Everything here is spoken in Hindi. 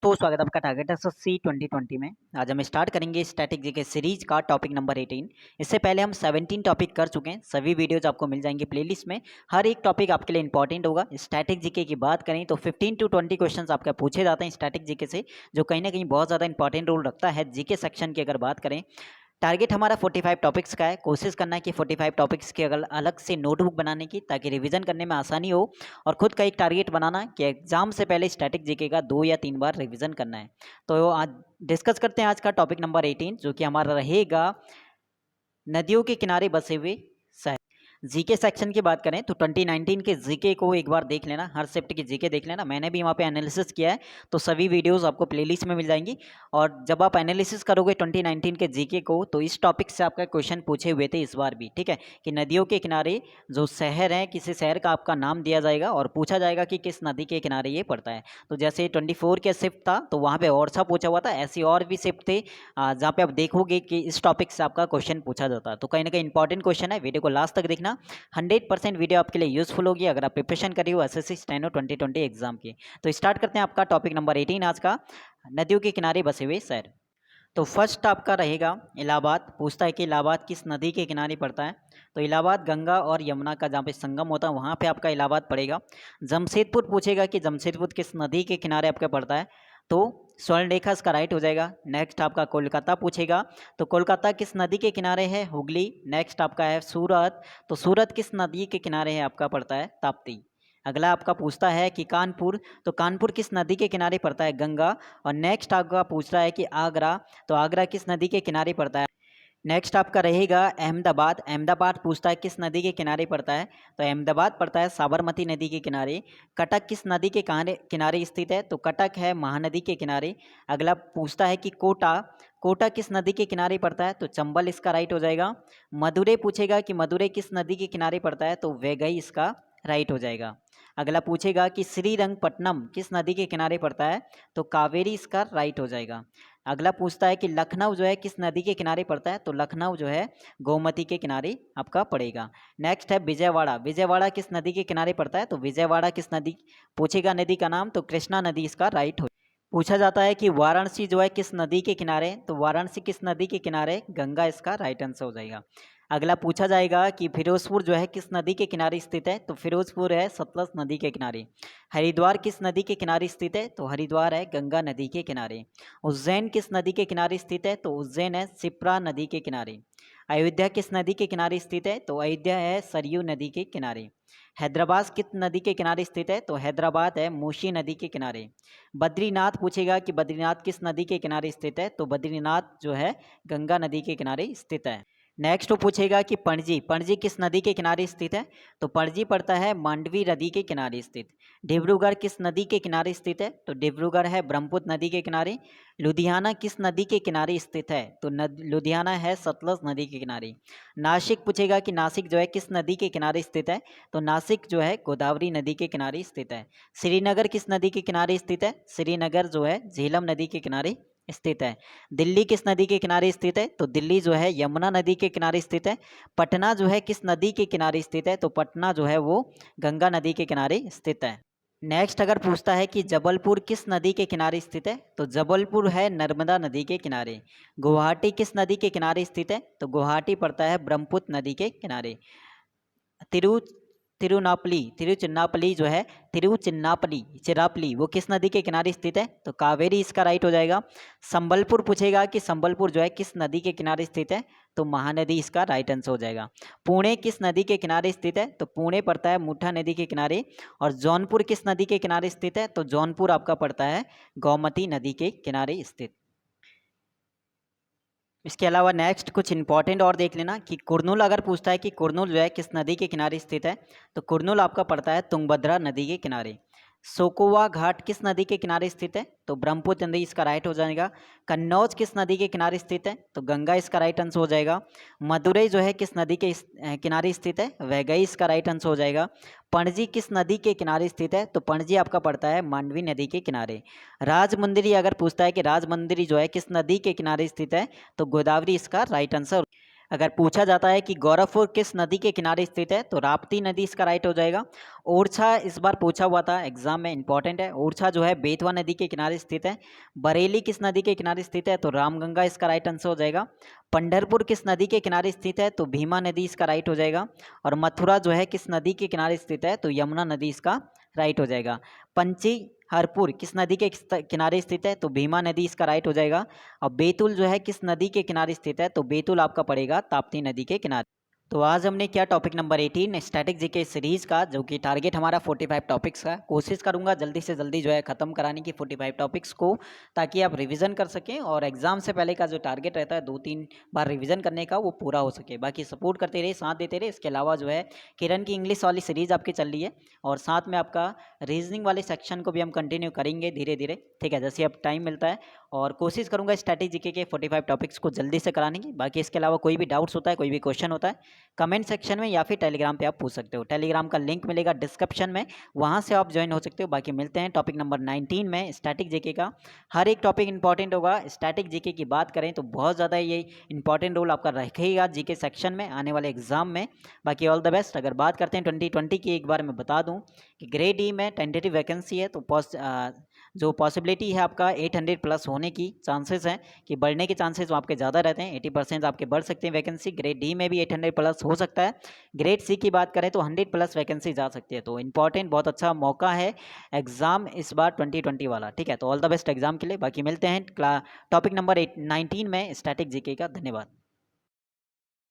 तो स्वागत है आपका टारगेट एसएससी 2020 में। आज हम स्टार्ट करेंगे स्टैटिक जीके सीरीज का टॉपिक नंबर 18। इससे पहले हम 17 टॉपिक कर चुके हैं। सभी वीडियोज आपको मिल जाएंगे प्लेलिस्ट में। हर एक टॉपिक आपके लिए इंपॉर्टेंट होगा। स्टैटिक जीके की बात करें तो 15 to 20 क्वेश्चंस आपके पूछे जाते हैं स्टैटिक जीके से, जो कहीं ना कहीं बहुत ज़्यादा इंपॉर्टेंट रोल रखता है जीके सेक्शन की अगर बात करें। टारगेट हमारा 45 टॉपिक्स का है। कोशिश करना है कि 45 टॉपिक्स की अगर अलग से नोटबुक बनाने की, ताकि रिवीजन करने में आसानी हो। और खुद का एक टारगेट बनाना कि एग्जाम से पहले स्टैटिक जीके का 2 या 3 बार रिवीजन करना है। तो आज डिस्कस करते हैं आज का टॉपिक नंबर 18, जो कि हमारा रहेगा नदियों के किनारे बसे हुए शहर। जीके सेक्शन की बात करें तो 2019 के जीके को एक बार देख लेना, हर शिफ्ट की जीके देख लेना। मैंने भी वहाँ पे एनालिसिस किया है, तो सभी वीडियोस आपको प्लेलिस्ट में मिल जाएंगी। और जब आप एनालिसिस करोगे 2019 के जीके को, तो इस टॉपिक से आपका क्वेश्चन पूछे हुए थे इस बार भी, ठीक है, कि नदियों के किनारे जो शहर है, किसी शहर का आपका नाम दिया जाएगा और पूछा जाएगा कि किस नदी के किनारे ये पड़ता है। तो जैसे 24 के शिफ्ट था तो वहाँ पे और सा पूछा हुआ था, ऐसी और भी शिफ्ट थे जहाँ पे आप देखोगे कि इस टॉपिक से आपका क्वेश्चन पूछा जाता है। तो कहीं ना कहीं इंपॉर्टेंट क्वेश्चन है, वीडियो को लास्ट तक देखना। 100% वीडियो आपके लिए यूजफुल होगी अगर आप प्रिपरेशन कर रही हो एसएससी स्टेनो 2020 एग्जाम की। तो स्टार्ट करते हैं आपका टॉपिक नंबर 18 आज का, नदियों के किनारे बसे हुए शहर। तो फर्स्ट आपका रहेगा इलाहाबाद। पूछता है कि इलाहाबाद किस नदी के किनारे पड़ता है। तो इलाहाबाद गंगा और यमुना का जहाँ पे संगम होता है वहाँ पे आपका इलाहाबाद पड़ेगा। जमशेदपुर पूछेगा कि जमशेदपुर किस नदी के किनारे आपका पड़ता है। तो स्वर्णरेखा इसका राइट हो जाएगा। नेक्स्ट आपका कोलकाता पूछेगा, तो कोलकाता किस नदी के किनारे है, हुगली। नेक्स्ट आपका है सूरत, तो सूरत किस नदी के किनारे है, आपका पड़ता है ताप्ती। अगला आपका पूछता है कि कानपुर, तो कानपुर किस नदी के किनारे पड़ता है, गंगा। और नेक्स्ट आपका पूछ रहा है कि आगरा, तो आगरा किस नदी के किनारे पड़ता है। नेक्स्ट आपका रहेगा अहमदाबाद। अहमदाबाद पूछता है किस नदी के किनारे पड़ता है, तो अहमदाबाद पड़ता है साबरमती नदी के किनारे। कटक किस नदी के किनारे स्थित है, तो कटक है महानदी के किनारे। अगला पूछता है कि कोटा, कोटा किस नदी के किनारे पड़ता है, तो चंबल इसका राइट हो जाएगा। मदुरै पूछेगा कि मदुरै किस नदी के किनारे पड़ता है, तो वैगई इसका राइट हो जाएगा। अगला पूछेगा कि श्रीरंगपट्टनम किस नदी के किनारे पड़ता है, तो कावेरी इसका राइट हो जाएगा। अगला पूछता है कि लखनऊ जो है किस नदी के किनारे पड़ता है, तो लखनऊ जो है गोमती के किनारे आपका पड़ेगा। नेक्स्ट है विजयवाड़ा। विजयवाड़ा किस नदी के किनारे पड़ता है, तो विजयवाड़ा किस नदी, पूछेगा नदी का नाम, तो कृष्णा नदी इसका राइट हो। पूछा जाता है कि वाराणसी जो है किस नदी के किनारे, तो वाराणसी किस नदी के किनारे, गंगा इसका राइट आंसर हो जाएगा। अगला पूछा जाएगा कि फिरोजपुर जो है किस नदी के किनारे स्थित है, तो फिरोजपुर है सतलज नदी के किनारे। हरिद्वार किस नदी के किनारे स्थित है, तो हरिद्वार है गंगा नदी के किनारे। उज्जैन किस नदी के किनारे स्थित है, तो उज्जैन है शिप्रा नदी के किनारे। अयोध्या किस नदी के किनारे स्थित है, तो अयोध्या है सरयू नदी के किनारे। हैदराबाद किस नदी के किनारे स्थित है, तो हैदराबाद है मूसी नदी के किनारे। बद्रीनाथ पूछेगा कि बद्रीनाथ किस नदी के किनारे स्थित है, तो बद्रीनाथ जो है गंगा नदी के किनारे स्थित है। नेक्स्ट वो पूछेगा कि पणजी, पणजी किस नदी के किनारे स्थित है, तो पणजी पड़ता है मांडवी नदी के किनारे स्थित। डिब्रूगढ़ किस नदी के किनारे स्थित है, तो डिब्रूगढ़ है ब्रह्मपुत्र नदी के किनारे। लुधियाना किस नदी के किनारे स्थित है, तो लुधियाना है सतलज नदी के किनारे। नासिक पूछेगा कि नासिक जो है किस नदी के किनारे स्थित है, तो नासिक जो है गोदावरी नदी के किनारे स्थित है। श्रीनगर किस नदी के किनारे स्थित है, श्रीनगर जो है झेलम नदी के किनारे स्थित है। दिल्ली किस नदी के किनारे स्थित है, तो दिल्ली जो है यमुना नदी के किनारे स्थित है। पटना जो है किस नदी के किनारे स्थित है, तो पटना जो है वो गंगा नदी के किनारे स्थित है। नेक्स्ट अगर पूछता है कि जबलपुर किस नदी के किनारे स्थित है, तो जबलपुर है नर्मदा नदी के किनारे। गुवाहाटी किस नदी के किनारे स्थित है, तो गुवाहाटी पड़ता है ब्रह्मपुत्र नदी के किनारे। तिरु तिरुनापली, तिरुचिन्नापली जो है, तिरुचिन्नापली चिरापली वो किस नदी के किनारे स्थित है, तो कावेरी इसका राइट हो जाएगा। संबलपुर पूछेगा कि संबलपुर जो है किस नदी के किनारे स्थित है, तो महानदी इसका राइट आंसर हो जाएगा। पुणे किस नदी के किनारे स्थित है, तो पुणे पड़ता है मुठा नदी के किनारे। और जौनपुर किस नदी के किनारे स्थित है, तो जौनपुर आपका पड़ता है गोमती नदी के किनारे स्थित। इसके अलावा नेक्स्ट कुछ इंपॉर्टेंट और देख लेना कि कुरनूल अगर पूछता है कि कुरनूल जो है किस नदी के किनारे स्थित है, तो कुरनूल आपका पड़ता है तुंगभद्रा नदी के किनारे। सोकोवा घाट किस नदी के किनारे स्थित है, तो ब्रह्मपुत्र नदी इसका राइट हो जाएगा। कन्नौज किस नदी के किनारे स्थित है, तो गंगा इसका राइट आंसर हो जाएगा। मदुरई जो है किस नदी के किनारे स्थित है, वैगई इसका राइट आंसर हो जाएगा। पणजी किस नदी के किनारे स्थित है, तो पणजी आपका पड़ता है मांडवी नदी के किनारे। राजमुंदरी अगर पूछता है कि राजमुंदरी जो है किस नदी के किनारे स्थित है, तो गोदावरी इसका राइट आंसर। अगर पूछा जाता है कि गोरखपुर किस नदी के किनारे स्थित है, तो राप्ती नदी इसका राइट हो जाएगा। ओरछा इस बार पूछा हुआ था एग्जाम में, इंपॉर्टेंट है। ओरछा जो है बेतवा नदी के किनारे स्थित है। बरेली किस नदी के किनारे स्थित है, तो रामगंगा इसका राइट आंसर हो जाएगा। पंढरपुर किस नदी के किनारे स्थित है, तो भीमा नदी इसका राइट हो जाएगा। और मथुरा जो है किस नदी के किनारे स्थित है, तो यमुना नदी इसका राइट हो जाएगा। पंची हरपुर किस नदी के किनारे स्थित है, तो भीमा नदी इसका राइट हो जाएगा। और बैतूल जो है किस नदी के किनारे स्थित है, तो बैतूल आपका पड़ेगा ताप्ती नदी के किनारे। तो आज हमने किया topic number 18 static GK series का, जो कि टारगेट हमारा 45 टॉपिक्स का। कोशिश करूंगा जल्दी से जल्दी जो है ख़त्म कराने की 45 टॉपिक्स को, ताकि आप रिवीजन कर सकें और एग्जाम से पहले का जो टारगेट रहता है 2-3 बार रिवीजन करने का, वो पूरा हो सके। बाकी सपोर्ट करते रहे, साथ देते रहे। इसके अलावा जो है किरण की इंग्लिश वाली सीरीज़ आपकी चल रही है, और साथ में आपका रीजनिंग वाले सेक्शन को भी हम कंटिन्यू करेंगे धीरे धीरे, ठीक है, जैसे अब टाइम मिलता है। और कोशिश करूंगा स्टैटिक जीके के 45 टॉपिक्स को जल्दी से कराने की। बाकी इसके अलावा कोई भी डाउट्स होता है, कोई भी क्वेश्चन होता है, कमेंट सेक्शन में या फिर टेलीग्राम पे आप पूछ सकते हो। टेलीग्राम का लिंक मिलेगा डिस्क्रिप्शन में, वहाँ से आप ज्वाइन हो सकते हो। बाकी मिलते हैं टॉपिक नंबर 19 में स्टैटिक जीके का। हर एक टॉपिक इंपॉर्टेंट होगा। स्टैटिक जीके की बात करें तो बहुत ज़्यादा ये इंपॉर्टेंट रोल आपका रखेगा जीके सेक्शन में आने वाले एग्जाम में। बाकी ऑल द बेस्ट। अगर बात करते हैं 2020 की, एक बार मैं बता दूँ कि ग्रेड डी में टेंटेटिव वैकेंसी है, तो जो पॉसिबिलिटी है आपका 800 प्लस होने की चांसेस हैं, कि बढ़ने के चांसेस आपके ज़्यादा रहते हैं। 80% आपके बढ़ सकते हैं वैकेंसी। ग्रेड डी में भी 800 प्लस हो सकता है। ग्रेड सी की बात करें तो 100 प्लस वैकेंसी जा सकती है। तो इंपॉर्टेंट, बहुत अच्छा मौका है एग्जाम इस बार 2020 वाला, ठीक है। तो ऑल द बेस्ट एग्जाम के लिए। बाकी मिलते हैं टॉपिक नंबर 19 में स्टैटिक जीके का। धन्यवाद।